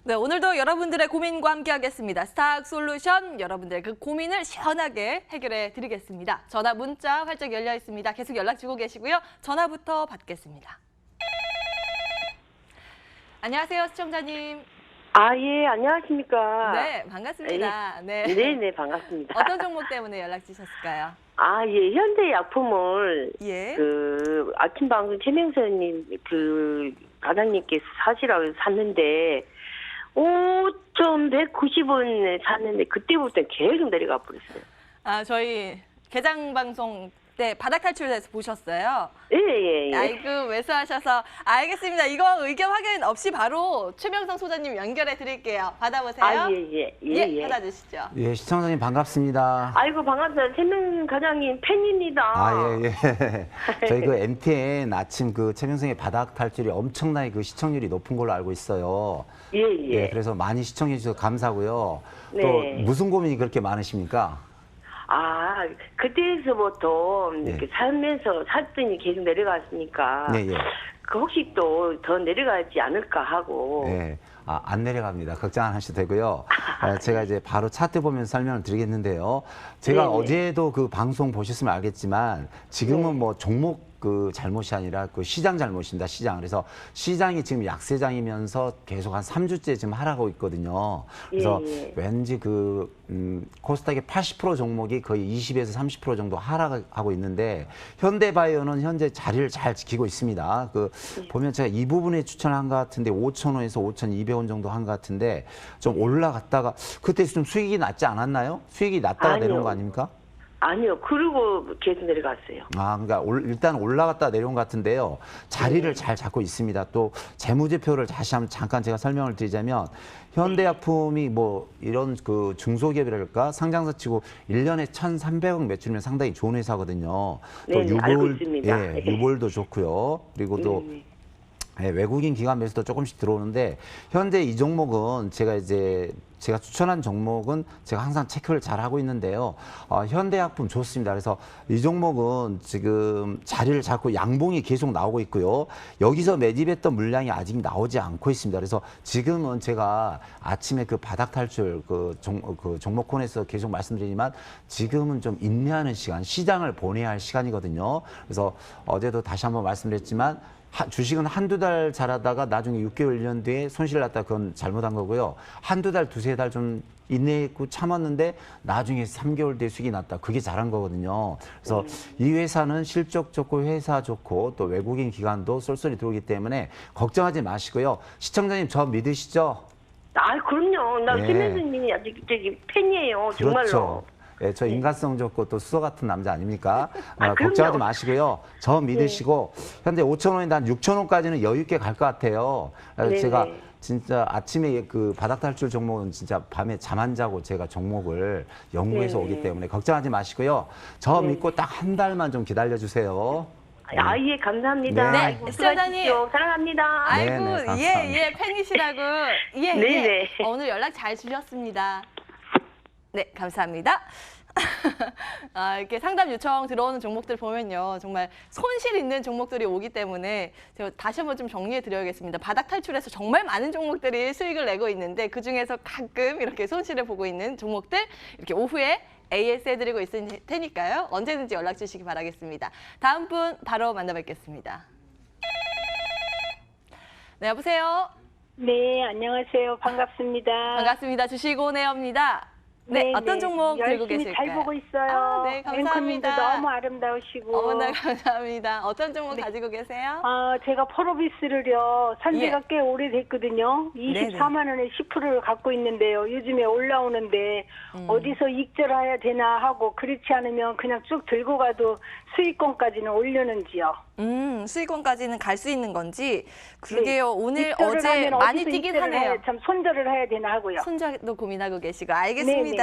네, 오늘도 여러분들의 고민과 함께하겠습니다. 스탁솔루션, 여러분들의 그 고민을 시원하게 해결해 드리겠습니다. 전화, 문자 활짝 열려 있습니다. 계속 연락 주고 계시고요. 전화부터 받겠습니다. 안녕하세요, 시청자님. 예, 안녕하십니까. 네, 반갑습니다. 네. 네, 반갑습니다. 어떤 종목 때문에 연락 주셨을까요? 예, 현대약품을 예. 아침 방송 최명선님 과장님께서 사시라고 해서 샀는데 5,190원에 샀는데 그때부터 계속 내려가 버렸어요. 저희 개장 방송 때 바닥 탈출해서 보셨어요? 예. 아이고, 매수하셔서 알겠습니다. 이거 의견 확인 없이 바로 최명성 소장님 연결해 드릴게요. 받아보세요. 예. 받아주시죠. 예, 시청자님 반갑습니다. 아이고, 반갑습니다. 최명선 과장님 팬입니다. 예. 저희 그 MTN 아침 그 최명성의 바닥 탈출이 엄청나게 그 시청률이 높은 걸로 알고 있어요. 예. 그래서 많이 시청해 주셔서 감사하고요. 네. 또 무슨 고민이 그렇게 많으십니까? 그때서부터 이렇게 살면서 샀더니 계속 내려갔으니까. 예. 그 혹시 또 더 내려가지 않을까 하고. 네. 안 내려갑니다. 걱정 안 하셔도 되고요. 제가 이제 바로 차트 보면서 설명을 드리겠는데요. 제가 네네. 어제도 그 방송 보셨으면 알겠지만 지금은 네. 뭐 종목 그 잘못이 아니라 그 시장 잘못입니다. 시장. 그래서 시장이 지금 약세장이면서 계속 한 3주째 지금 하락하고 있거든요. 그래서 예. 왠지 코스닥의 80% 종목이 거의 20에서 30% 정도 하락하고 있는데 현대바이오는 현재 자리를 잘 지키고 있습니다. 보면 제가 이 부분에 추천한 것 같은데 5,000원에서 5,200원 정도 한 것 같은데 좀 올라갔다가 그때 좀 수익이 낮지 않았나요? 수익이 낮다가 아니요. 내려온 거 아닙니까? 아니요. 그리고 계속 내려갔어요. 그러니까 일단 올라갔다 내려온 것 같은데요. 자리를 잘 잡고 있습니다. 또 재무제표를 다시 한번 잠깐 제가 설명을 드리자면 현대약품이 뭐 이런 그 중소기업이랄까 상장사 치고 1년에 1,300억 매출이면 상당히 좋은 회사거든요. 네, 알고 있습니다. 유볼도 좋고요. 그리고 또 외국인 기관 매수도 조금씩 들어오는데 현재 이 종목은 제가 추천한 종목은 제가 항상 체크를 잘 하고 있는데요. 현대약품 좋습니다. 그래서 이 종목은 지금 자리를 잡고 양봉이 계속 나오고 있고요. 여기서 매집했던 물량이 아직 나오지 않고 있습니다. 그래서 지금은 제가 아침에 그 바닥 탈출 종목콘에서 계속 말씀드리지만 지금은 좀 인내하는 시간, 시장을 보내야 할 시간이거든요. 그래서 어제도 다시 한번 말씀드렸지만 주식은 한두 달 잘하다가 나중에 6개월, 1년 뒤에 손실 났다 그건 잘못한 거고요. 한두 달, 두세 달 좀 인내했고 참았는데 나중에 3개월 뒤에 수익이 났다. 그게 잘한 거거든요. 그래서 이 회사는 실적 좋고 회사 좋고 또 외국인 기관도 쏠쏠이 들어오기 때문에 걱정하지 마시고요. 시청자님 저 믿으시죠? 그럼요. 나 최명선님이 아직 팬이에요. 정말로. 그렇죠. 예, 저 인간성 좋고 또 수호 같은 남자 아닙니까? 그럼요. 걱정하지 마시고요. 저 믿으시고 현재 5,000원인데 한 6,000원까지는 여유 있게 갈 것 같아요. 그래서 네네. 제가 진짜 아침에 그 바닥 탈출 종목은 진짜 밤에 잠 안 자고 제가 종목을 연구해서 오기 때문에 걱정하지 마시고요. 저 믿고 딱 한 달만 좀 기다려 주세요. 예, 감사합니다. 네. 아이고, 시청자님. 수고하십시오. 사랑합니다. 아이고, 감사합니다. 팬이시라고. 네네. 오늘 연락 잘 주셨습니다. 네, 감사합니다. 이렇게 상담 요청 들어오는 종목들 보면요. 정말 손실 있는 종목들이 오기 때문에 제가 다시 한번 좀 정리해 드려야겠습니다. 바닥 탈출해서 정말 많은 종목들이 수익을 내고 있는데 그중에서 가끔 이렇게 손실을 보고 있는 종목들 이렇게 오후에 AS 해드리고 있을 테니까요. 언제든지 연락 주시기 바라겠습니다. 다음 분 바로 만나뵙겠습니다. 네, 여보세요? 네, 안녕하세요. 반갑습니다. 반갑습니다. 주식오네어입니다. 네, 어떤 종목 들고 열심히 계실까요? 잘 보고 있어요. 네, 감사합니다. 앵커님도 너무 아름다우시고. 어머나 감사합니다. 어떤 종목 가지고 계세요? 제가 포로비스를요, 산지가 꽤 오래됐거든요. 24만 원에 10%를 갖고 있는데요. 요즘에 올라오는데 어디서 익절해야 되나 하고 그렇지 않으면 그냥 쭉 들고 가도 수익권까지는 올려는지요. 수익원까지는 갈 수 있는 건지 그러게요. 오늘 익절을 어제 하면 많이 어디서 뛰긴 익절을 하네요. 해야, 참 손절을 해야 되나 하고요. 손자도 고민하고 계시고 알겠습니다.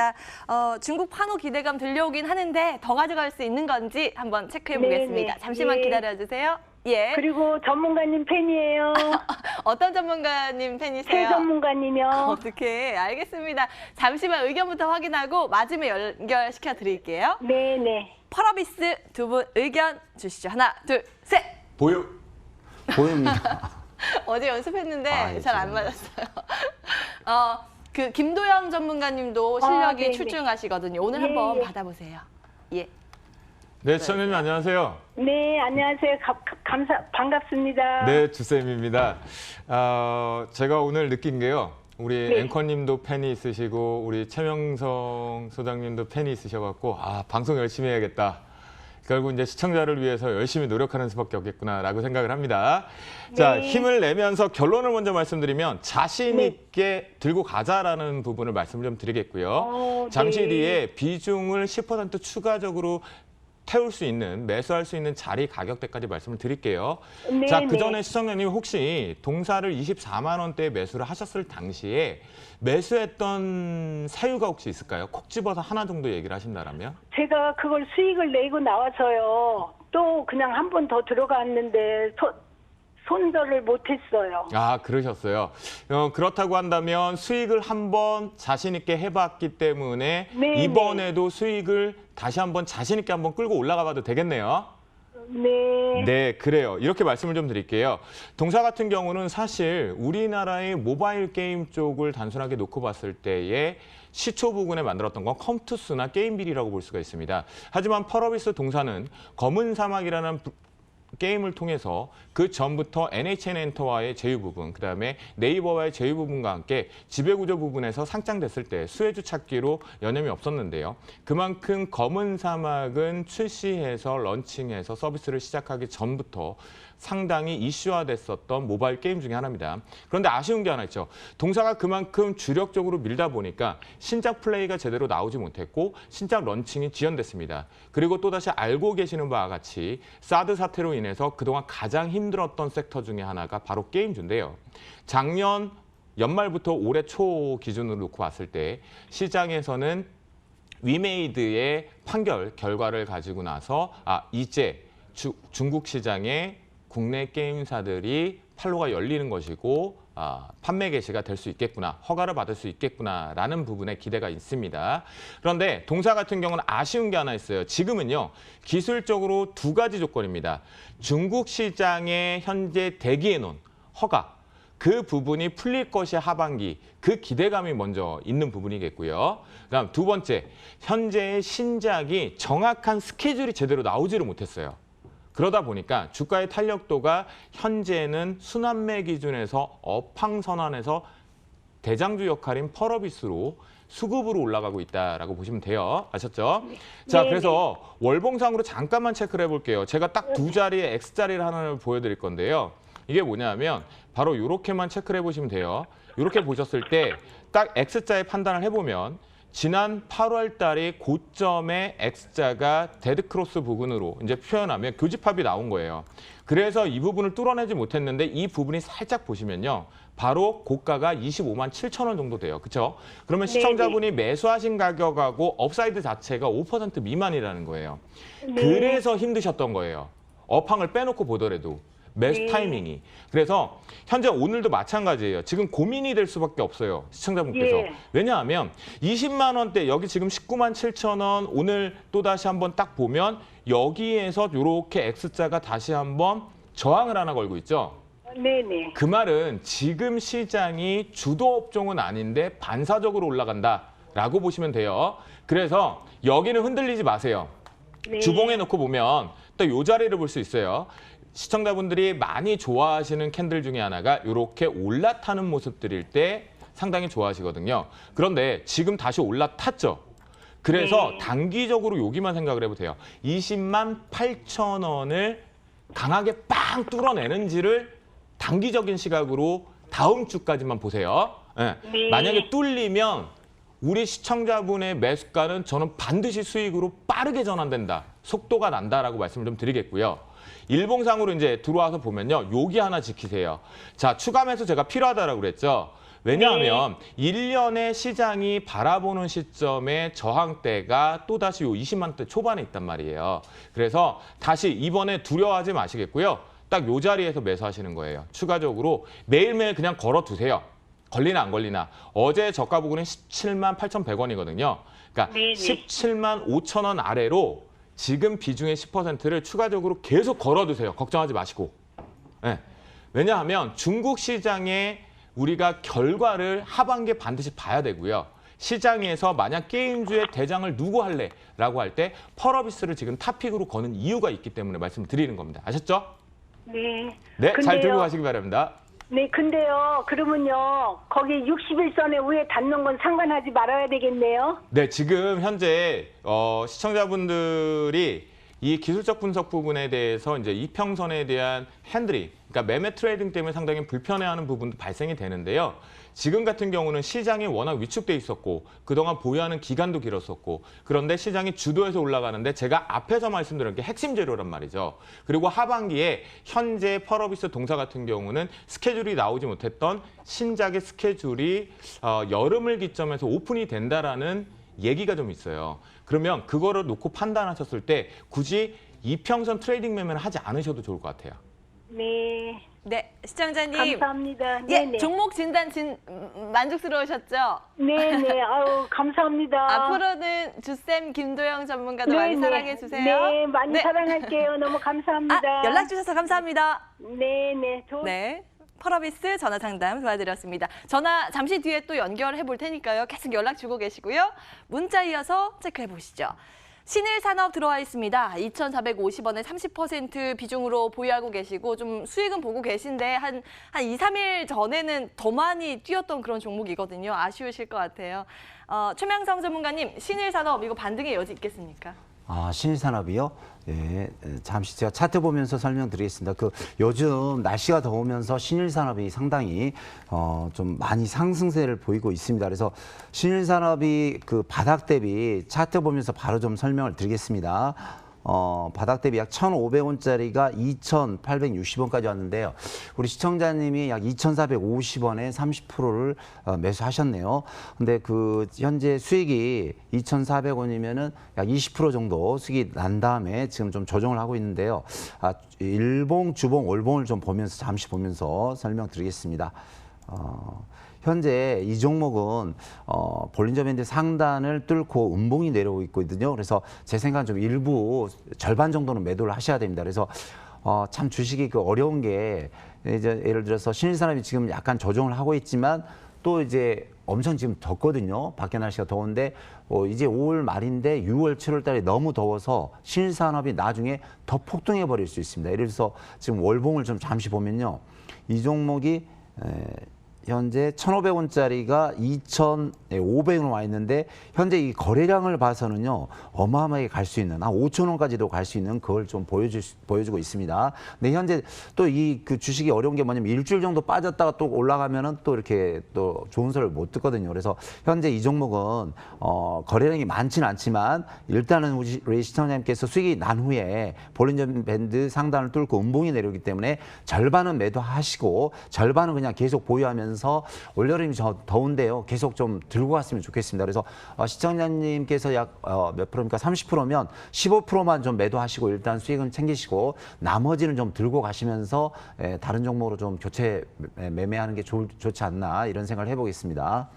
중국 판호 기대감 들려오긴 하는데 더 가져갈 수 있는 건지 한번 체크해 보겠습니다. 네네. 잠시만 예. 기다려주세요. 예. 그리고 전문가님 팬이에요. 어떤 전문가님 팬이세요? 최 전문가님이요. 어떻게 알겠습니다. 잠시만 의견부터 확인하고 마지막에 연결시켜 드릴게요. 네네. 펄어비스 두 분 의견 주시죠. 하나, 둘, 셋. 보입니다. 어제 연습했는데 잘 안 맞았어요. 그 김도영 전문가님도 실력이 네네. 출중하시거든요. 오늘 예, 한번 예. 받아보세요. 예. 네, 시청자님 안녕하세요. 네, 안녕하세요. 반갑습니다. 네, 주쌤입니다. 제가 오늘 느낀 게요. 우리 네. 앵커님도 팬이 있으시고 우리 최명성 소장님도 팬이 있으셔갖고 방송 열심히 해야겠다. 결국 이제 시청자를 위해서 열심히 노력하는 수밖에 없겠구나라고 생각을 합니다. 자, 네. 힘을 내면서 결론을 먼저 말씀드리면 자신 네. 있게 들고 가자라는 부분을 말씀을 좀 드리겠고요. 잠시 네. 뒤에 비중을 10% 추가적으로 태울 수 있는, 매수할 수 있는 자리 가격대까지 말씀을 드릴게요. 네, 자, 네. 그 전에 시청자님 혹시 동사를 24만 원대에 매수를 하셨을 당시에 매수했던 사유가 혹시 있을까요? 콕 집어서 하나 정도 얘기를 하신다면? 제가 그걸 수익을 내고 나와서요. 또 그냥 한 번 더 들어갔는데 손절을 못했어요. 그러셨어요. 그렇다고 한다면 수익을 한번 자신 있게 해봤기 때문에 네, 이번에도 수익을 다시 한번 자신 있게 한번 끌고 올라가 봐도 되겠네요. 네. 네, 그래요. 이렇게 말씀을 좀 드릴게요. 동사 같은 경우는 사실 우리나라의 모바일 게임 쪽을 단순하게 놓고 봤을 때에 시초 부근에 만들었던 건 컴투스나 게임빌이라고 볼 수가 있습니다. 하지만 펄어비스 동사는 검은 사막이라는 게임을 통해서 그 전부터 NHN 엔터와의 제휴 부분, 그다음에 네이버와의 제휴 부분과 함께 지배구조 부분에서 상장됐을 때 수혜주 찾기로 여념이 없었는데요. 그만큼 검은 사막은 출시해서 런칭해서 서비스를 시작하기 전부터 상당히 이슈화됐었던 모바일 게임 중에 하나입니다. 그런데 아쉬운 게 하나 있죠. 동사가 그만큼 주력적으로 밀다 보니까 신작 플레이가 제대로 나오지 못했고 신작 런칭이 지연됐습니다. 그리고 또다시 알고 계시는 바와 같이 사드 사태로 인해서 그동안 가장 힘들었던 섹터 중에 하나가 바로 게임주인데요. 작년 연말부터 올해 초 기준으로 놓고 봤을 때 시장에서는 위메이드의 판결 결과를 가지고 나서 이제 중국 시장에 국내 게임사들이 판로가 열리는 것이고 판매 개시가 될 수 있겠구나, 허가를 받을 수 있겠구나라는 부분에 기대가 있습니다. 그런데 동사 같은 경우는 아쉬운 게 하나 있어요. 지금은요, 기술적으로 두 가지 조건입니다. 중국 시장에 현재 대기해 놓은 허가, 그 부분이 풀릴 것이 하반기, 그 기대감이 먼저 있는 부분이겠고요. 그다음 두 번째, 현재의 신작이 정확한 스케줄이 제대로 나오지를 못했어요. 그러다 보니까 주가의 탄력도가 현재는 순환매 기준에서 업황선환에서 대장주 역할인 펄어비스로 수급으로 올라가고 있다라고 보시면 돼요. 아셨죠? 자, 네. 그래서 월봉상으로 잠깐만 체크를 해볼게요. 제가 딱 두 자리의 X자리를 하나를 보여드릴 건데요. 이게 뭐냐면 바로 이렇게만 체크를 해보시면 돼요. 이렇게 보셨을 때 딱 X자의 판단을 해보면 지난 8월 달에 고점의 X자가 데드크로스 부근으로 이제 표현하면 교집합이 나온 거예요. 그래서 이 부분을 뚫어내지 못했는데 이 부분이 살짝 보시면요. 바로 고가가 25만 7천 원 정도 돼요. 그렇죠? 그러면 시청자분이 매수하신 가격하고 업사이드 자체가 5% 미만이라는 거예요. 그래서 힘드셨던 거예요. 업황을 빼놓고 보더라도. 매수 타이밍이. 그래서 현재 오늘도 마찬가지예요. 지금 고민이 될 수밖에 없어요. 시청자분께서. 예. 왜냐하면 20만 원대, 여기 지금 19만 7천 원, 오늘 또다시 한번 딱 보면 여기에서 이렇게 X자가 다시 한번 저항을 하나 걸고 있죠. 네네. 그 말은 지금 시장이 주도 업종은 아닌데 반사적으로 올라간다라고 보시면 돼요. 그래서 여기는 흔들리지 마세요. 네. 주봉에 놓고 보면 또 이 자리를 볼 수 있어요. 시청자분들이 많이 좋아하시는 캔들 중에 하나가 이렇게 올라타는 모습들일 때 상당히 좋아하시거든요. 그런데 지금 다시 올라탔죠. 그래서 네. 단기적으로 여기만 생각을 해보세요. 20만 8천 원을 강하게 빵 뚫어내는지를 단기적인 시각으로 다음 주까지만 보세요. 예. 네. 만약에 뚫리면 우리 시청자분의 매수가는 저는 반드시 수익으로 빠르게 전환된다. 속도가 난다라고 말씀을 좀 드리겠고요. 일봉상으로 이제 들어와서 보면요. 여기 하나 지키세요. 자, 추가 매수 제가 필요하다라고 그랬죠. 왜냐하면 1년의 시장이 바라보는 시점에 저항대가 또다시 요 20만 대 초반에 있단 말이에요. 그래서 다시 이번에 두려워하지 마시겠고요. 딱 요 자리에서 매수하시는 거예요. 추가적으로 매일매일 그냥 걸어두세요. 걸리나 안 걸리나. 어제 저가 부근은 17만 8,100원이거든요. 그러니까 네네. 17만 5천 원 아래로 지금 비중의 10%를 추가적으로 계속 걸어두세요. 걱정하지 마시고. 네. 왜냐하면 중국 시장의 우리가 결과를 하반기에 반드시 봐야 되고요. 시장에서 만약 게임주의 대장을 누구 할래? 라고 할 때 펄어비스를 지금 탑픽으로 거는 이유가 있기 때문에 말씀드리는 겁니다. 아셨죠? 네. 네, 잘 근데요. 들고 가시기 바랍니다. 네, 근데요. 그러면요. 거기 60일선에 위에 닿는 건 상관하지 말아야 되겠네요. 네, 지금 현재 시청자분들이 이 기술적 분석 부분에 대해서 이제 이평선에 대한 핸들링, 그러니까 매매 트레이딩 때문에 상당히 불편해하는 부분도 발생이 되는데요. 지금 같은 경우는 시장이 워낙 위축돼 있었고 그동안 보유하는 기간도 길었었고 그런데 시장이 주도해서 올라가는데 제가 앞에서 말씀드린 게 핵심 재료란 말이죠. 그리고 하반기에 현재 펄어비스 동사 같은 경우는 스케줄이 나오지 못했던 신작의 스케줄이 여름을 기점해서 오픈이 된다라는 얘기가 좀 있어요. 그러면 그거를 놓고 판단하셨을 때 굳이 이평선 트레이딩 매매는 하지 않으셔도 좋을 것 같아요. 네. 네, 시청자님. 감사합니다. 예, 네네. 종목 진단 만족스러우셨죠? 네네. 아유, 감사합니다. 앞으로는 주쌤 김도영 전문가도 많이 네네. 사랑해 주세요. 네, 많이 사랑할게요. 너무 감사합니다. 연락 주셔서 감사합니다. 네네. 네. 펄어비스 전화 상담 도와드렸습니다. 전화 잠시 뒤에 또 연결해 볼 테니까요. 계속 연락 주고 계시고요. 문자 이어서 체크해 보시죠. 신일산업 들어와 있습니다. 2,450원에 30% 비중으로 보유하고 계시고 좀 수익은 보고 계신데 한 2, 3일 전에는 더 많이 뛰었던 그런 종목이거든요. 아쉬우실 것 같아요. 최명성 전문가님, 신일산업 이거 반등의 여지 있겠습니까? 신일산업이요? 예, 잠시 제가 차트 보면서 설명드리겠습니다. 요즘 날씨가 더우면서 신일산업이 상당히 좀 많이 상승세를 보이고 있습니다. 그래서 신일산업이 바닥 대비 차트 보면서 바로 좀 설명을 드리겠습니다. 바닥 대비 약 1,500원짜리가 2,860원까지 왔는데요. 우리 시청자님이 약 2,450원에 30%를 매수하셨네요. 근데 현재 수익이 2,400원이면은 약 20% 정도 수익이 난 다음에 지금 좀 조정을 하고 있는데요. 일봉, 주봉, 월봉을 좀 보면서 잠시 보면서 설명드리겠습니다. 현재 이 종목은 볼린저 밴드 상단을 뚫고 음봉이 내려오고 있거든요. 그래서 제 생각은 좀 일부 절반 정도는 매도를 하셔야 됩니다. 그래서 참 주식이 어려운 게 이제 예를 들어서 신일산업이 지금 약간 조정을 하고 있지만 또 이제 엄청 지금 덥거든요. 밖에 날씨가 더운데 이제 5월 말인데 6월, 7월 달에 너무 더워서 신일산업이 나중에 더 폭등해 버릴 수 있습니다. 예를 들어서 지금 월봉을 좀 잠시 보면요. 이 종목이 현재 1,500원짜리가 2,500원 와 있는데 현재 이 거래량을 봐서는요 어마어마하게 갈 수 있는 한 5,000원까지도 갈 수 있는 그걸 좀 보여주고 있습니다. 근데 현재 또 주식이 어려운 게 뭐냐면 일주일 정도 빠졌다가 또 올라가면은 또 이렇게 또 좋은 소리를 못 듣거든요. 그래서 현재 이 종목은 거래량이 많지는 않지만 일단은 우리 시청자님께서 수익이 난 후에 볼린저 밴드 상단을 뚫고 음봉이 내려오기 때문에 절반은 매도하시고 절반은 그냥 계속 보유하면서 올여름이 더운데요. 계속 좀 들고 갔으면 좋겠습니다. 그래서 시청자님께서 약 몇 프로입니까? 30%면 15%만 좀 매도하시고 일단 수익은 챙기시고 나머지는 좀 들고 가시면서 다른 종목으로 좀 교체 매매하는 게 좋지 않나 이런 생각을 해보겠습니다.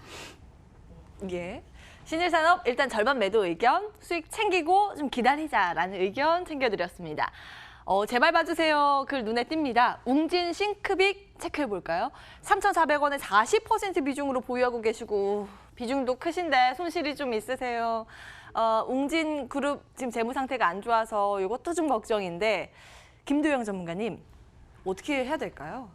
예. 신일산업 일단 절반 매도 의견, 수익 챙기고 좀 기다리자라는 의견 챙겨드렸습니다. 제발 봐주세요. 글 눈에 띕니다. 웅진 싱크빅 체크해볼까요? 3,400원에 40% 비중으로 보유하고 계시고 비중도 크신데 손실이 좀 있으세요. 웅진 그룹 지금 재무 상태가 안 좋아서 이것도 좀 걱정인데 김도영 전문가님 어떻게 해야 될까요?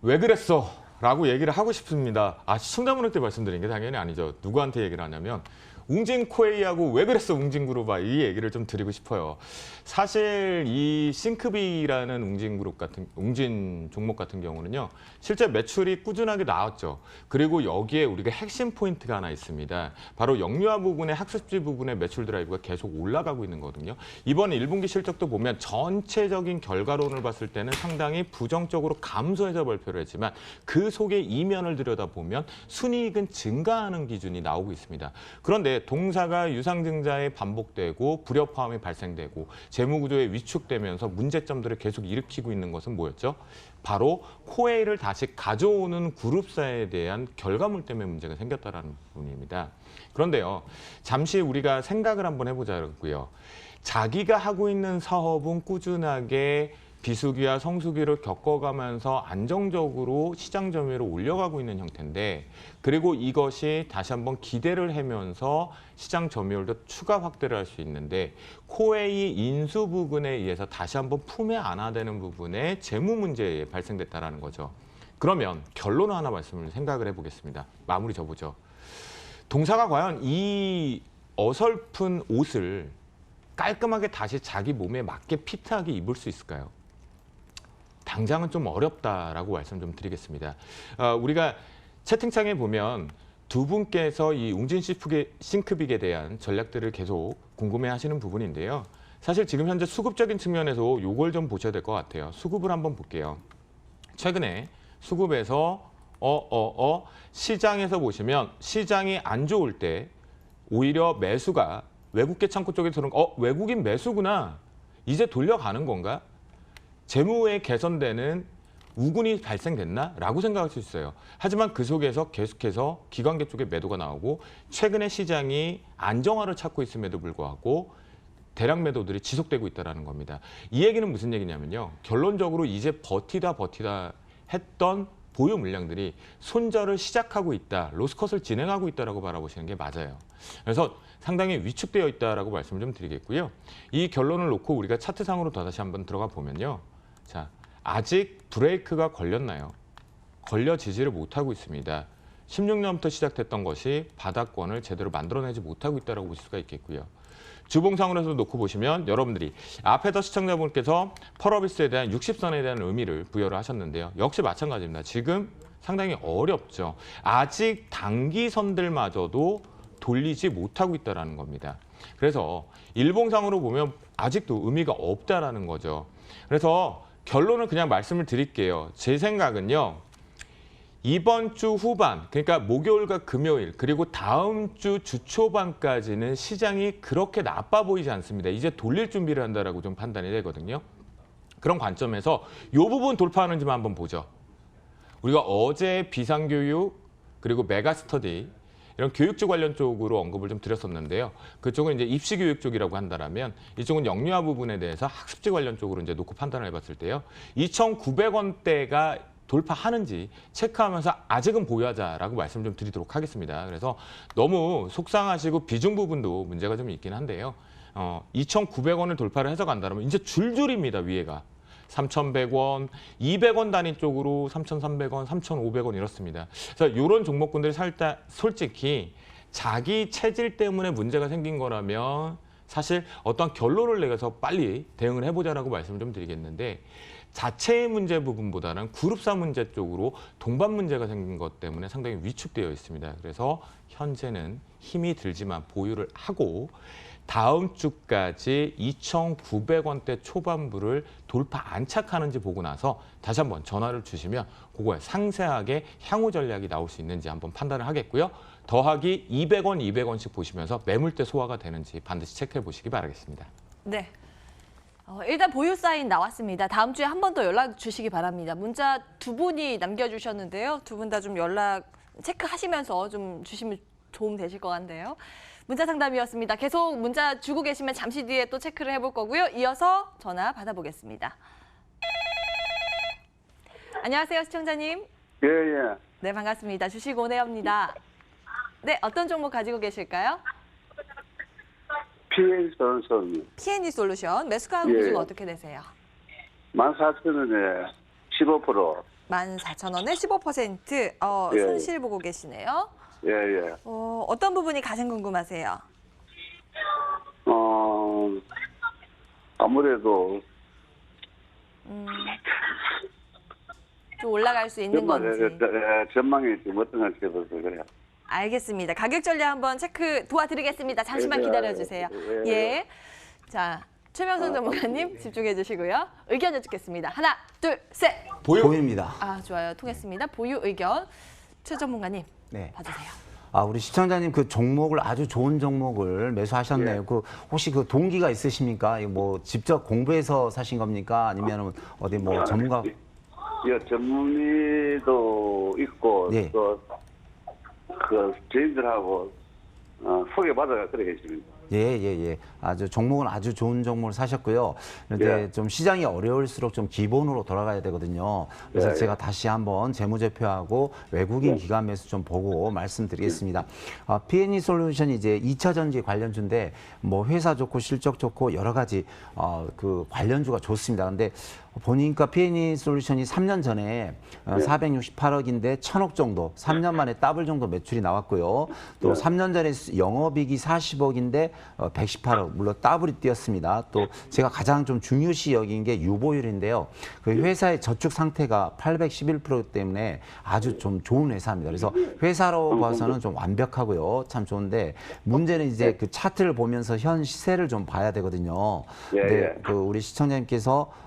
왜 그랬어? 라고 얘기를 하고 싶습니다. 시청자분한테 말씀드린 게 당연히 아니죠. 누구한테 얘기를 하냐면 웅진 코웨이하고 왜 그랬어 웅진그룹아 이 얘기를 좀 드리고 싶어요. 사실 이 싱크비라는 웅진 종목 같은 경우는요. 실제 매출이 꾸준하게 나왔죠. 그리고 여기에 우리가 핵심 포인트가 하나 있습니다. 바로 영유아 부분의 학습지 부분의 매출 드라이브가 계속 올라가고 있는 거거든요. 이번 1분기 실적도 보면 전체적인 결과론을 봤을 때는 상당히 부정적으로 감소해서 발표를 했지만 그 속에 이면을 들여다보면 순이익은 증가하는 기준이 나오고 있습니다. 그런데 동사가 유상증자에 반복되고 불협화음이 발생되고 재무구조에 위축되면서 문제점들을 계속 일으키고 있는 것은 뭐였죠? 바로 코웨이를 다시 가져오는 그룹사에 대한 결과물 때문에 문제가 생겼다는 부분입니다. 그런데요, 잠시 우리가 생각을 한번 해보자고요. 자기가 하고 있는 사업은 꾸준하게 비수기와 성수기를 겪어가면서 안정적으로 시장 점유율을 올려가고 있는 형태인데 그리고 이것이 다시 한번 기대를 하면서 시장 점유율도 추가 확대를 할 수 있는데 코웨이 인수 부분에 의해서 다시 한번 품에 안아되는 부분에 재무 문제 발생됐다라는 거죠. 그러면 결론을 하나 생각을 해보겠습니다. 마무리 져보죠. 동사가 과연 이 어설픈 옷을 깔끔하게 다시 자기 몸에 맞게 피트하게 입을 수 있을까요? 당장은 좀 어렵다라고 말씀 좀 드리겠습니다. 우리가 채팅창에 보면 두 분께서 이 웅진 싱크빅에 대한 전략들을 계속 궁금해하시는 부분인데요. 사실 지금 현재 수급적인 측면에서 이걸 좀 보셔야 될 것 같아요. 수급을 한번 볼게요. 최근에 수급에서 시장에서 보시면 시장이 안 좋을 때 오히려 매수가 외국계 창고 쪽에 들어온 외국인 매수구나. 이제 돌려가는 건가? 재무에 개선되는 우군이 발생됐나? 라고 생각할 수 있어요. 하지만 그 속에서 계속해서 기관계 쪽에 매도가 나오고 최근에 시장이 안정화를 찾고 있음에도 불구하고 대량 매도들이 지속되고 있다는 겁니다. 이 얘기는 무슨 얘기냐면요. 결론적으로 이제 버티다 했던 보유 물량들이 손절을 시작하고 있다. 로스컷을 진행하고 있다라고 바라보시는 게 맞아요. 그래서 상당히 위축되어 있다라고 말씀을 좀 드리겠고요. 이 결론을 놓고 우리가 차트상으로 다시 한번 들어가 보면요. 자, 아직 브레이크가 걸렸나요? 걸려지지를 못하고 있습니다. 16년부터 시작됐던 것이 바닥권을 제대로 만들어내지 못하고 있다고 볼 수가 있겠고요. 주봉상으로서 놓고 보시면 여러분들이 앞에서 시청자분께서 펄어비스에 대한 60선에 대한 의미를 부여를 하셨는데요. 역시 마찬가지입니다. 지금 상당히 어렵죠. 아직 단기선들마저도 돌리지 못하고 있다는 겁니다. 그래서 일봉상으로 보면 아직도 의미가 없다라는 거죠. 그래서 결론을 그냥 말씀을 드릴게요. 제 생각은요. 이번 주 후반, 그러니까 목요일과 금요일, 그리고 다음 주 주초반까지는 시장이 그렇게 나빠 보이지 않습니다. 이제 돌릴 준비를 한다라고 좀 판단이 되거든요. 그런 관점에서 이 부분 돌파하는지만 한번 보죠. 우리가 어제 비상교육, 그리고 메가스터디, 이런 교육주 관련 쪽으로 언급을 좀 드렸었는데요. 그쪽은 이제 입시교육 쪽이라고 한다면 이쪽은 영유아 부분에 대해서 학습지 관련 쪽으로 이제 놓고 판단을 해봤을 때요. 2,900원대가 돌파하는지 체크하면서 아직은 보유하자라고 말씀 좀 드리도록 하겠습니다. 그래서 너무 속상하시고 비중 부분도 문제가 좀 있긴 한데요. 2,900원을 돌파를 해서 간다면 이제 줄줄입니다. 위에가. 3,100원, 200원 단위 쪽으로 3,300원, 3,500원 이렇습니다. 그래서 이런 종목군들이 살짝 솔직히 자기 체질 때문에 문제가 생긴 거라면 사실 어떤 결론을 내서 빨리 대응을 해보자라고 말씀을 좀 드리겠는데 자체의 문제 부분보다는 그룹사 문제 쪽으로 동반 문제가 생긴 것 때문에 상당히 위축되어 있습니다. 그래서 현재는 힘이 들지만 보유를 하고 다음 주까지 2,900원대 초반부를 돌파 안착하는지 보고 나서 다시 한번 전화를 주시면 그거에 상세하게 향후 전략이 나올 수 있는지 한번 판단을 하겠고요. 더하기 200원, 200원씩 보시면서 매물대 소화가 되는지 반드시 체크해 보시기 바라겠습니다. 네. 일단 보유 사인 나왔습니다. 다음 주에 한 번 더 연락 주시기 바랍니다. 문자 두 분이 남겨주셨는데요. 두 분 다 좀 연락 체크하시면서 좀 주시면 도움 되실 것 같네요. 문자 상담이었습니다. 계속 문자 주고 계시면 잠시 뒤에 또 체크를 해볼 거고요. 이어서 전화 받아보겠습니다. 안녕하세요, 시청자님. 예, 예. 네, 반갑습니다. 주식 오네어입니다. 네, 어떤 종목 가지고 계실까요? PN솔루션 P&E 솔루션. 매수가 예. 비중 어떻게 되세요? 14,000원에 15%. 14,000원에 15%. 예. 손실 보고 계시네요. 예, 예. 어떤 부분이 가장 궁금하세요? 아무래도 좀 올라갈 수 있는 건지. 전망이 지금 어떤 건지 그래요. 알겠습니다. 가격 전략 한번 체크 도와드리겠습니다. 잠시만 기다려주세요. 예. 예. 자, 최명선 전문가님 집중해 주시고요. 의견 여쭙겠습니다. 하나, 둘, 셋. 보유입니다. 아, 좋아요. 통했습니다. 보유 의견. 최 전문가님, 네. 봐주세요. 우리 시청자님 그 종목을 아주 좋은 종목을 매수하셨네요. 예. 그 혹시 그 동기가 있으십니까? 이거 뭐 직접 공부해서 사신 겁니까? 아니면 어디 뭐 전문가? 예, 전문의도 있고 예. 또 그 저희들하고 소개받아가 그래 계십니다. 예. 아주 종목은 아주 좋은 종목을 사셨고요. 그런데 예. 좀 시장이 어려울수록 좀 기본으로 돌아가야 되거든요. 그래서 예, 예. 제가 다시 한번 재무제표하고 외국인 기관 매수 좀 보고 말씀드리겠습니다. P&E 솔루션이 이제 2차 전지 관련주인데 뭐 회사 좋고 실적 좋고 여러 가지 그 관련주가 좋습니다. 근데 보니까 P&E 솔루션이 3년 전에 468억인데 1,000억 정도, 3년 만에 더블 정도 매출이 나왔고요. 또 3년 전에 영업이익이 40억인데 118억, 물론 더블이 뛰었습니다. 또 제가 가장 좀 중요시 여긴 게 유보율인데요. 그 회사의 저축 상태가 811% 때문에 아주 좀 좋은 회사입니다. 그래서 회사로 봐서는 좀 완벽하고요. 참 좋은데 문제는 이제 그 차트를 보면서 현 시세를 좀 봐야 되거든요. 근데 그 우리 시청자님께서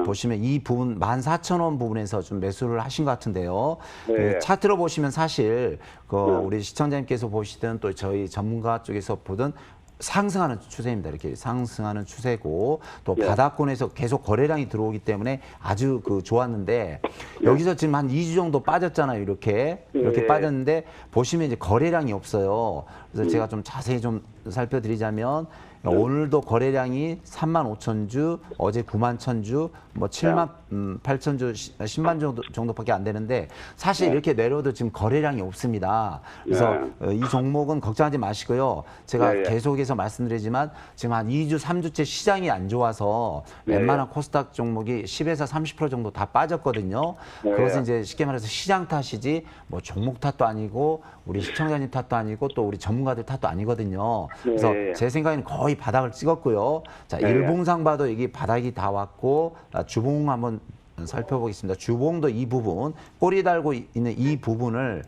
보시면 이 부분 14,000원 부분에서 좀 매수를 하신 것 같은데요. 그 차트로 보시면 사실 그 우리 시청자님께서 보시든 또 저희 전문가 쪽에서 보든 상승하는 추세입니다. 이렇게 상승하는 추세고 또 바닥권에서 계속 거래량이 들어오기 때문에 아주 그 좋았는데 여기서 지금 한 2주 정도 빠졌잖아요. 이렇게 빠졌는데 보시면 이제 거래량이 없어요. 그래서 제가 좀 자세히 좀 살펴드리자면 오늘도 거래량이 35,000주, 어제 91,000주, 뭐 78,000주, 10만 정도밖에 안 되는데 사실 이렇게 내려도 지금 거래량이 없습니다. 그래서 이 종목은 걱정하지 마시고요. 제가 계속해서 말씀드리지만 지금 한 2주, 3주째 시장이 안 좋아서 웬만한 코스닥 종목이 10에서 30% 정도 다 빠졌거든요. 그것은 이제 쉽게 말해서 시장 탓이지 뭐 종목 탓도 아니고 우리 시청자님 탓도 아니고 또 우리 전문가들 탓도 아니거든요. 그래서 제 생각에는 거의 바닥을 찍었고요. 자, 일봉상 봐도 이게 바닥이 다 왔고 주봉 한번 살펴보겠습니다. 주봉도 이 부분, 꼬리 달고 있는 이 부분을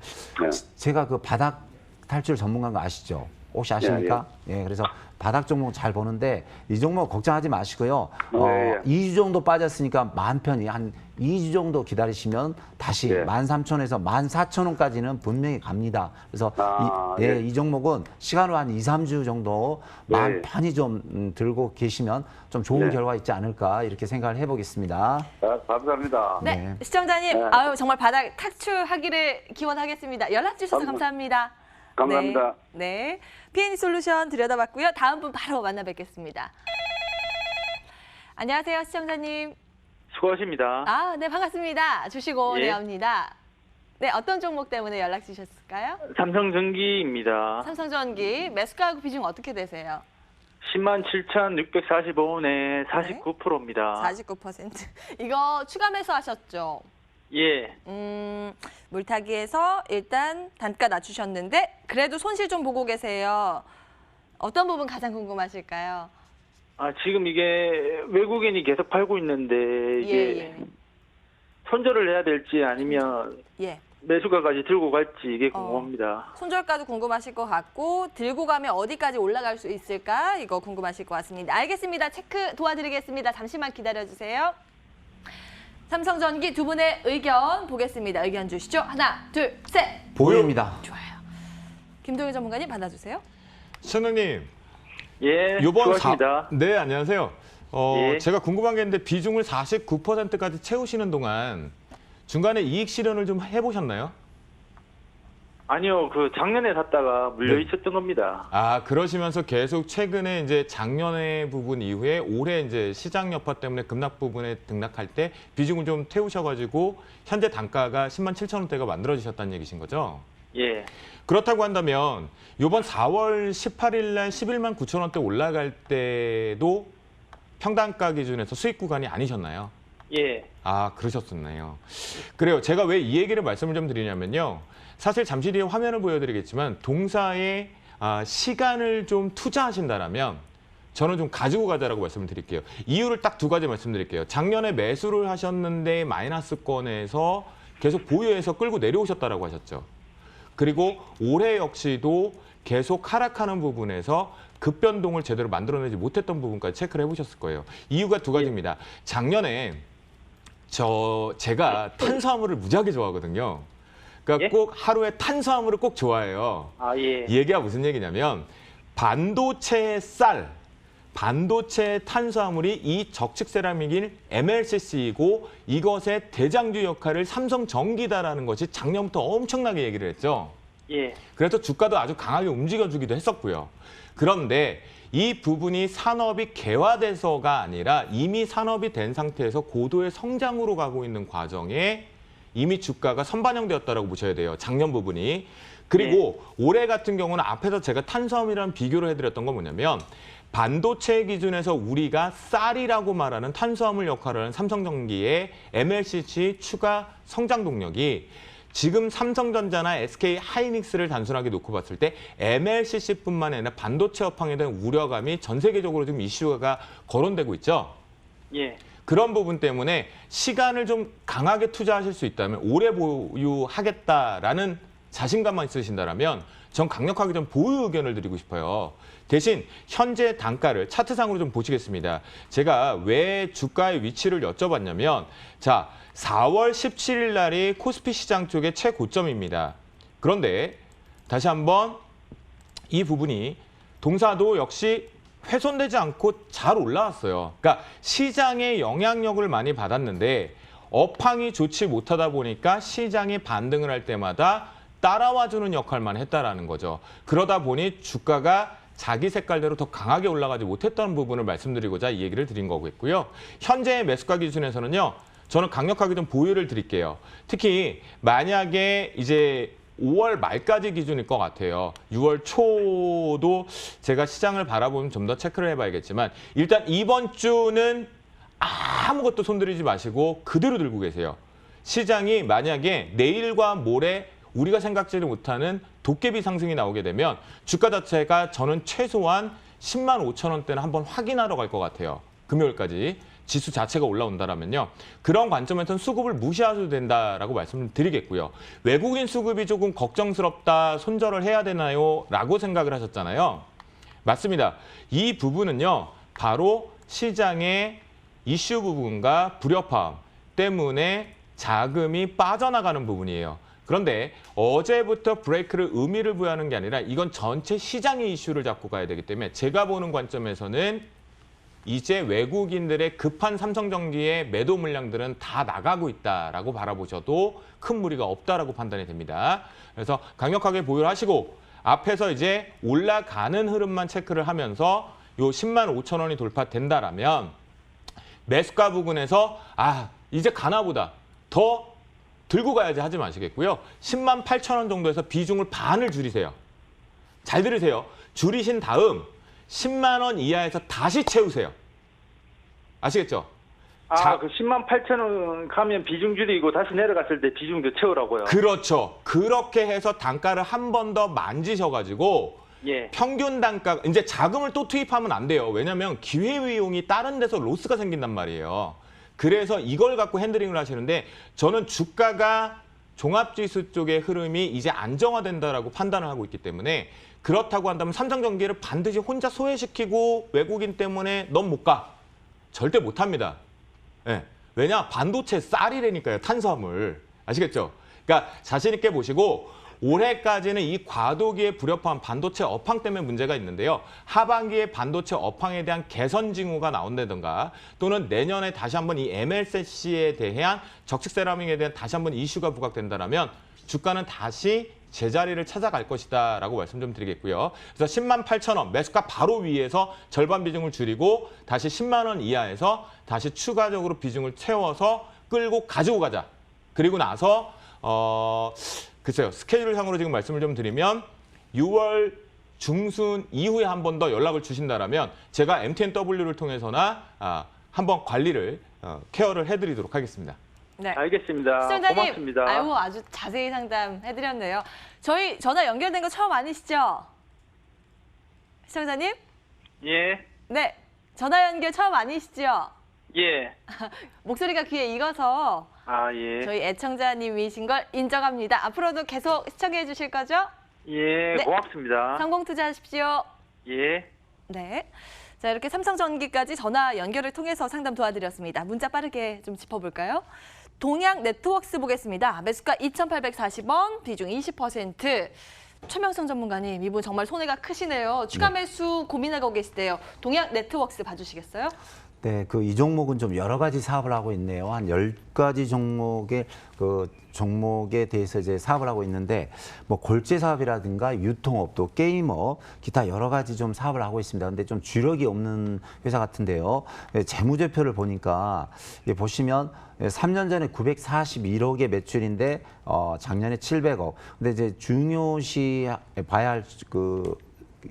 제가 그 바닥 탈출 전문가인 거 아시죠? 혹시 아십니까? 예, 그래서 바닥 종목 잘 보는데 이 종목 걱정하지 마시고요. 2주 정도 빠졌으니까 만 편이 한 2주 정도 기다리시면 다시 13,000원에서 14,000원까지는 분명히 갑니다. 그래서 이 종목은 시간으로 한 2, 3주 정도 만 편히 좀 들고 계시면 좀 좋은 결과 있지 않을까 이렇게 생각을 해보겠습니다. 감사합니다. 네, 시청자님, 아유 정말 바닥 탈출하기를 기원하겠습니다. 연락 주셔서 감사합니다. 감사합니다. 네, P&E 솔루션 들여다봤고요. 다음 분 바로 만나 뵙겠습니다. 안녕하세요, 시청자님. 수고하십니다. 아, 네, 반갑습니다. 주시고 나옵니다. 네, 어떤 종목 때문에 연락 주셨을까요? 삼성전기입니다. 삼성전기 매수가 비중 어떻게 되세요? 107,645원에 49%입니다. 49%. 이거 추가 매수하셨죠? 예. 물타기에서 일단 단가 낮추셨는데 그래도 손실 좀 보고 계세요. 어떤 부분 가장 궁금하실까요? 지금 이게 외국인이 계속 팔고 있는데 이게 손절을 해야 될지 아니면 매수가까지 들고 갈지 이게 궁금합니다. 손절가도 궁금하실 것 같고 들고 가면 어디까지 올라갈 수 있을까 이거 궁금하실 것 같습니다. 알겠습니다. 체크 도와드리겠습니다. 잠시만 기다려주세요. 삼성전기 두 분의 의견 보겠습니다. 의견 주시죠. 하나, 둘, 셋. 보입니다. 좋아요. 김동현 전문가님 받아주세요. 시청자님. 예, 요번 수고하십니다. 네, 안녕하세요. 제가 궁금한 게 있는데 비중을 49%까지 채우시는 동안 중간에 이익 실현을 좀 해보셨나요? 아니요, 그 작년에 샀다가 물려 있었던 겁니다. 아, 그러시면서 계속 최근에 이제 작년의 부분 이후에 올해 이제 시장 여파 때문에 급락 부분에 등락할 때 비중을 좀 태우셔가지고 현재 단가가 107,000원대가 만들어지셨다는 얘기신 거죠? 예. 그렇다고 한다면 이번 4월 18일 날 119,000원대 올라갈 때도 평단가 기준에서 수익 구간이 아니셨나요? 예. 아, 그러셨었나요? 그래요. 제가 왜 이 얘기를 말씀을 좀 드리냐면요. 사실 잠시 뒤에 화면을 보여드리겠지만 동사에 시간을 좀 투자하신다라면 저는 좀 가지고 가자라고 말씀을 드릴게요. 이유를 딱 두 가지 말씀드릴게요. 작년에 매수를 하셨는데 마이너스권에서 계속 보유해서 끌고 내려오셨다라고 하셨죠. 그리고 올해 역시도 계속 하락하는 부분에서 급변동을 제대로 만들어내지 못했던 부분까지 체크를 해보셨을 거예요. 이유가 두 가지입니다. 작년에 제가 탄수화물을 무지하게 좋아하거든요. 그러니까 꼭 하루에 탄수화물을 꼭 좋아해요. 예. 이 얘기가 무슨 얘기냐면 반도체 탄수화물이 이 적측세라믹인 MLCC이고 이것의 대장주 역할을 삼성전기다라는 것이 작년부터 엄청나게 얘기를 했죠. 예. 그래서 주가도 아주 강하게 움직여주기도 했었고요. 그런데 이 부분이 산업이 개화돼서가 아니라 이미 산업이 된 상태에서 고도의 성장으로 가고 있는 과정에 이미 주가가 선반영되었다라고 보셔야 돼요. 작년 부분이. 그리고 올해 같은 경우는 앞에서 제가 탄수화물이랑 비교를 해드렸던 건 뭐냐면 반도체 기준에서 우리가 쌀이라고 말하는 탄수화물 역할을 하는 삼성전기의 MLCC 추가 성장 동력이 지금 삼성전자나 SK하이닉스를 단순하게 놓고 봤을 때 MLCC뿐만 아니라 반도체 업황에 대한 우려감이 전 세계적으로 지금 이슈가 거론되고 있죠. 예. 그런 부분 때문에 시간을 좀 강하게 투자하실 수 있다면 오래 보유하겠다라는 자신감만 있으신다면 전 강력하게 좀 보유 의견을 드리고 싶어요. 대신 현재 단가를 차트상으로 좀 보시겠습니다. 제가 왜 주가의 위치를 여쭤봤냐면 자 4월 17일 날이 코스피 시장 쪽의 최고점입니다. 그런데 다시 한번 이 부분이 동사도 역시 훼손되지 않고 잘 올라왔어요. 그러니까 시장의 영향력을 많이 받았는데 업황이 좋지 못하다 보니까 시장이 반등을 할 때마다 따라와주는 역할만 했다라는 거죠. 그러다 보니 주가가 자기 색깔대로 더 강하게 올라가지 못했던 부분을 말씀드리고자 이 얘기를 드린 거고요. 현재의 매수가 기준에서는요. 저는 강력하게 좀 보유를 드릴게요. 특히 만약에 이제 5월 말까지 기준일 것 같아요. 6월 초도 제가 시장을 바라보면 좀 더 체크를 해봐야겠지만 일단 이번 주는 아무것도 손들이지 마시고 그대로 들고 계세요. 시장이 만약에 내일과 모레 우리가 생각지도 못하는 도깨비 상승이 나오게 되면 주가 자체가 저는 최소한 10만 5천 원대는 한번 확인하러 갈 것 같아요. 금요일까지. 지수 자체가 올라온다면요. 그런 관점에서는 수급을 무시하셔도 된다라고 말씀을 드리겠고요. 외국인 수급이 조금 걱정스럽다, 손절을 해야 되나요? 라고 생각을 하셨잖아요. 맞습니다. 이 부분은요. 바로 시장의 이슈 부분과 불협화음 때문에 자금이 빠져나가는 부분이에요. 그런데 어제부터 브레이크를 의미를 부여하는 게 아니라 이건 전체 시장의 이슈를 잡고 가야 되기 때문에 제가 보는 관점에서는 이제 외국인들의 급한 삼성전기의 매도 물량들은 다 나가고 있다라고 바라보셔도 큰 무리가 없다라고 판단이 됩니다. 그래서 강력하게 보유를 하시고 앞에서 이제 올라가는 흐름만 체크를 하면서 요 10만 5천 원이 돌파된다라면 매수가 부근에서 이제 가나보다 더 들고 가야지 하지 마시겠고요. 10만 8천 원 정도에서 비중을 반을 줄이세요. 잘 들으세요. 줄이신 다음 10만 원 이하에서 다시 채우세요. 아시겠죠? 그 10만 8천 원 가면 비중 줄이고 다시 내려갔을 때 비중도 채우라고요. 그렇죠. 그렇게 해서 단가를 한 번 더 만지셔가지고 예. 평균 단가, 이제 자금을 또 투입하면 안 돼요. 왜냐하면 기회비용이 다른 데서 로스가 생긴단 말이에요. 그래서 이걸 갖고 핸들링을 하시는데 저는 주가가 종합지수 쪽의 흐름이 이제 안정화된다라고 판단을 하고 있기 때문에 그렇다고 한다면 삼성전기를 반드시 혼자 소외시키고 외국인 때문에 넌 못 가. 절대 못 합니다. 네. 왜냐? 반도체 쌀이라니까요. 탄수화물. 아시겠죠? 그러니까 자신 있게 보시고 올해까지는 이 과도기에 불협화한 반도체 업황 때문에 문제가 있는데요. 하반기에 반도체 업황에 대한 개선 징후가 나온다든가 또는 내년에 다시 한번 이 MLCC에 대한 적식 세라믹에 대한 다시 한번 이슈가 부각된다면 주가는 다시 제자리를 찾아갈 것이다라고 말씀 좀 드리겠고요. 그래서 10만 8천 원 매수가 바로 위에서 절반 비중을 줄이고 다시 10만 원 이하에서 다시 추가적으로 비중을 채워서 끌고 가지고 가자. 그리고 나서 글쎄요. 스케줄상으로 지금 말씀을 좀 드리면 6월 중순 이후에 한 번 더 연락을 주신다면 제가 MTNW를 통해서나 한번 관리를 케어를 해드리도록 하겠습니다. 네. 알겠습니다. 시청자님, 고맙습니다. 아주 자세히 상담해드렸네요. 저희 전화 연결된 거 처음 아니시죠? 시청자님? 예. 네. 전화 연결 처음 아니시죠? 예. 목소리가 귀에 익어서 예. 저희 애청자님이신 걸 인정합니다. 앞으로도 계속 시청해 주실 거죠? 예, 네. 고맙습니다. 성공 투자하십시오. 예. 네. 자, 이렇게 삼성전기까지 전화 연결을 통해서 상담 도와드렸습니다. 문자 빠르게 좀 짚어볼까요? 동양 네트워크스 보겠습니다. 매수가 2,840원, 비중 20%. 최명성 전문가님, 이분 정말 손해가 크시네요. 추가 매수 고민하고 계시대요. 동양 네트워크스 봐주시겠어요? 네, 이 종목은 좀 여러 가지 사업을 하고 있네요. 한 10가지 종목에 대해서 이제 사업을 하고 있는데, 뭐 골재 사업이라든가 유통업, 또 게임업, 기타 여러 가지 좀 사업을 하고 있습니다. 근데 좀 주력이 없는 회사 같은데요. 재무제표를 보니까 보시면 3년 전에 941억의 매출인데 작년에 700억. 근데 이제 중요시 봐야 할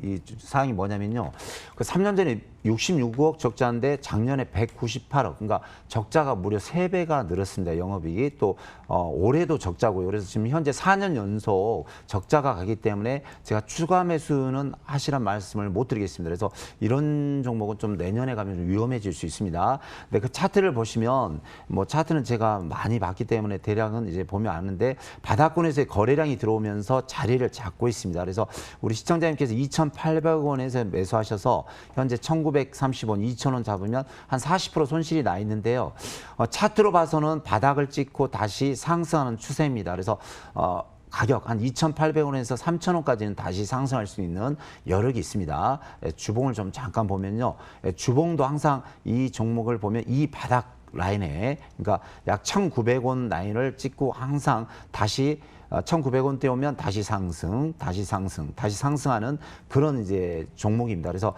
이 사항이 뭐냐면요. 3년 전에 66억 적자인데 작년에 198억. 그러니까 적자가 무려 3배가 늘었습니다. 영업이익이. 또 올해도 적자고요. 그래서 지금 현재 4년 연속 적자가 가기 때문에 제가 추가 매수는 하시란 말씀을 못 드리겠습니다. 그래서 이런 종목은 좀 내년에 가면 좀 위험해질 수 있습니다. 근데 그 차트를 보시면 뭐 차트는 제가 많이 봤기 때문에 대략은 이제 보면 아는데 바닥권에서의 거래량이 들어오면서 자리를 잡고 있습니다. 그래서 우리 시청자님께서 2,800원에서 매수하셔서 현재 1,930원, 2,000원 잡으면 한 40% 손실이 나 있는데요. 차트로 봐서는 바닥을 찍고 다시 상승하는 추세입니다. 그래서 가격 한 2,800원에서 3,000원까지는 다시 상승할 수 있는 여력이 있습니다. 주봉을 좀 잠깐 보면요. 주봉도 항상 이 종목을 보면 이 바닥 라인에, 그러니까 약 1,900원 라인을 찍고 항상 다시 1,900원대 오면 다시 상승, 다시 상승, 다시 상승하는 그런 이제 종목입니다. 그래서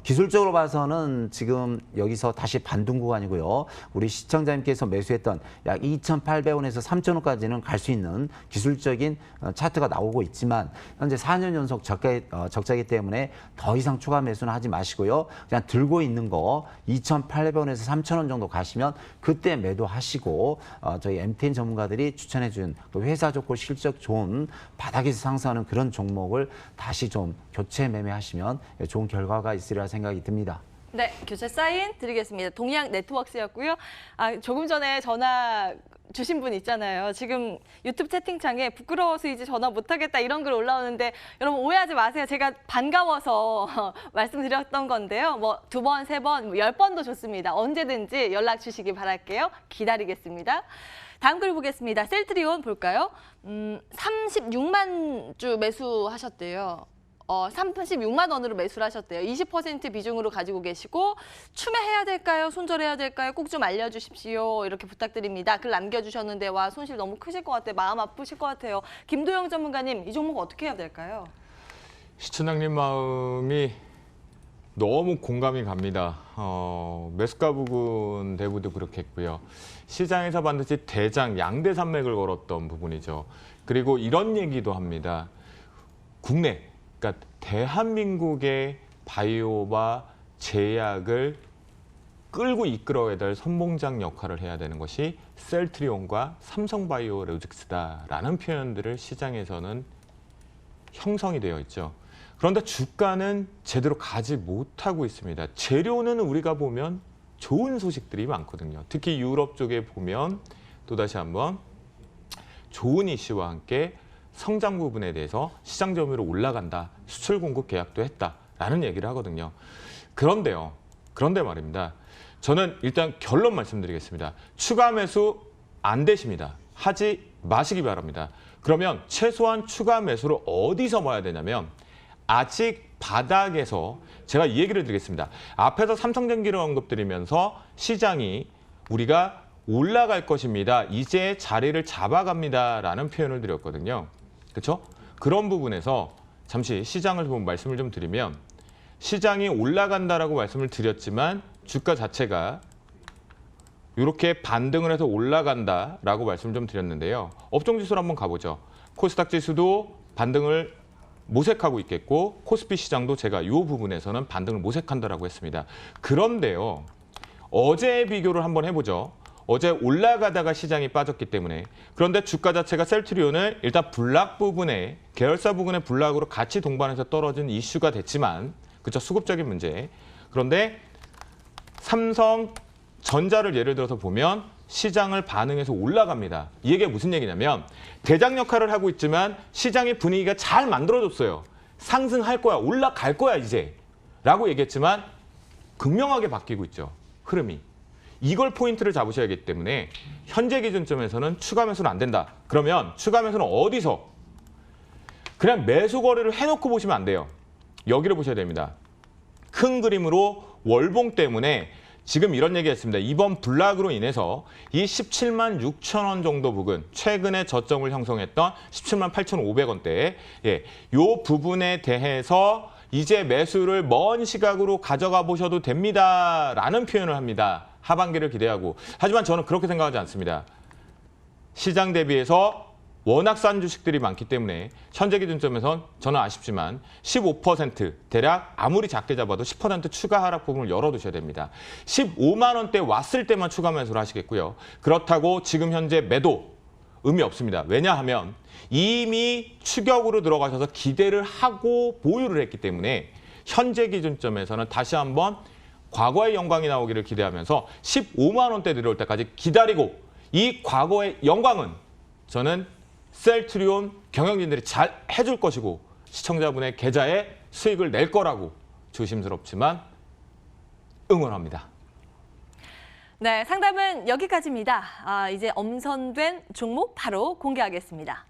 기술적으로 봐서는 지금 여기서 다시 반등 구간이고요. 우리 시청자님께서 매수했던 약 2,800원에서 3,000원까지는 갈 수 있는 기술적인 차트가 나오고 있지만 현재 4년 연속 적자이기 때문에 더 이상 추가 매수는 하지 마시고요. 그냥 들고 있는 거 2,800원에서 3,000원 정도 가시면 그때 매도하시고 저희 MTN 전문가들이 추천해 준 회사 좋고 실적 좋은 바닥에서 상승하는 그런 종목을 다시 좀 교체 매매하시면 좋은 결과가 있으리라 생각이 듭니다. 네, 교체 사인 드리겠습니다. 동양 네트워크스였고요. 조금 전에 전화 주신 분 있잖아요. 지금 유튜브 채팅창에 부끄러워서이제 전화 못하겠다 이런 글 올라오는데 여러분 오해하지 마세요. 제가 반가워서 말씀드렸던 건데요. 뭐 2번, 3번, 10번도 좋습니다. 언제든지 연락 주시기 바랄게요. 기다리겠습니다. 다음 글 보겠습니다. 셀트리온 볼까요? 36만 주 매수하셨대요. 36만 원으로 매수를 하셨대요. 20% 비중으로 가지고 계시고 추매해야 될까요? 손절해야 될까요? 꼭 좀 알려주십시오. 이렇게 부탁드립니다. 글 남겨주셨는데 와 손실 너무 크실 것 같아요. 마음 아프실 것 같아요. 김도영 전문가님, 이 종목 어떻게 해야 될까요? 시청자님 마음이 너무 공감이 갑니다. 매수가 부근 대부도 그렇겠고요. 시장에서 반드시 대장, 양대 산맥을 걸었던 부분이죠. 그리고 이런 얘기도 합니다. 국내, 그러니까 대한민국의 바이오와 제약을 끌고 이끌어야 될 선봉장 역할을 해야 되는 것이 셀트리온과 삼성바이오로직스다라는 표현들을 시장에서는 형성이 되어 있죠. 그런데 주가는 제대로 가지 못하고 있습니다. 재료는 우리가 보면 좋은 소식들이 많거든요. 특히 유럽 쪽에 보면 또다시 한번 좋은 이슈와 함께 성장 부분에 대해서 시장 점유율이 올라간다. 수출 공급 계약도 했다라는 얘기를 하거든요. 그런데 말입니다. 저는 일단 결론 말씀드리겠습니다. 추가 매수 안 되십니다. 하지 마시기 바랍니다. 그러면 최소한 추가 매수를 어디서 봐야 되냐면 아직 바닥에서 제가 이 얘기를 드리겠습니다. 앞에서 삼성전기를 언급드리면서 시장이 우리가 올라갈 것입니다. 이제 자리를 잡아갑니다라는 표현을 드렸거든요. 그렇죠? 그런 부분에서 잠시 시장을 좀 말씀을 좀 드리면 시장이 올라간다라고 말씀을 드렸지만 주가 자체가 이렇게 반등을 해서 올라간다라고 말씀을 좀 드렸는데요. 업종지수를 한번 가보죠. 코스닥 지수도 반등을 모색하고 있겠고 코스피 시장도 제가 이 부분에서는 반등을 모색한다라고 했습니다. 그런데요. 어제의 비교를 한번 해보죠. 어제 올라가다가 시장이 빠졌기 때문에 그런데 주가 자체가 셀트리온을 일단 블락 부분에 계열사 부분의 블락으로 같이 동반해서 떨어진 이슈가 됐지만 그렇죠? 수급적인 문제. 그런데 삼성전자를 예를 들어서 보면 시장을 반응해서 올라갑니다. 이게 무슨 얘기냐면 대장 역할을 하고 있지만 시장의 분위기가 잘 만들어졌어요. 상승할 거야, 올라갈 거야 이제 라고 얘기했지만 극명하게 바뀌고 있죠. 흐름이. 이걸 포인트를 잡으셔야 하기 때문에 현재 기준점에서는 추가 매수는 안 된다. 그러면 추가 매수는 어디서? 그냥 매수 거래를 해놓고 보시면 안 돼요. 여기를 보셔야 됩니다. 큰 그림으로 월봉 때문에 지금 이런 얘기했습니다. 이번 블락으로 인해서 이 17만 6천 원 정도 부근, 최근에 저점을 형성했던 17만 8,500원대, 요 부분에 대해서 이제 매수를 먼 시각으로 가져가 보셔도 됩니다라는 표현을 합니다. 하반기를 기대하고. 하지만 저는 그렇게 생각하지 않습니다. 시장 대비해서 워낙 싼 주식들이 많기 때문에 현재 기준점에선 저는 아쉽지만 15% 대략 아무리 작게 잡아도 10% 추가 하락 부분을 열어두셔야 됩니다. 15만 원대 왔을 때만 추가 매수를 하시겠고요. 그렇다고 지금 현재 매도 의미 없습니다. 왜냐하면 이미 추격으로 들어가셔서 기대를 하고 보유를 했기 때문에 현재 기준점에서는 다시 한번 과거의 영광이 나오기를 기대하면서 15만 원대 내려올 때까지 기다리고 이 과거의 영광은 저는 셀트리온 경영진들이 잘 해줄 것이고 시청자분의 계좌에 수익을 낼 거라고 조심스럽지만 응원합니다. 네, 상담은 여기까지입니다. 이제 엄선된 종목 바로 공개하겠습니다.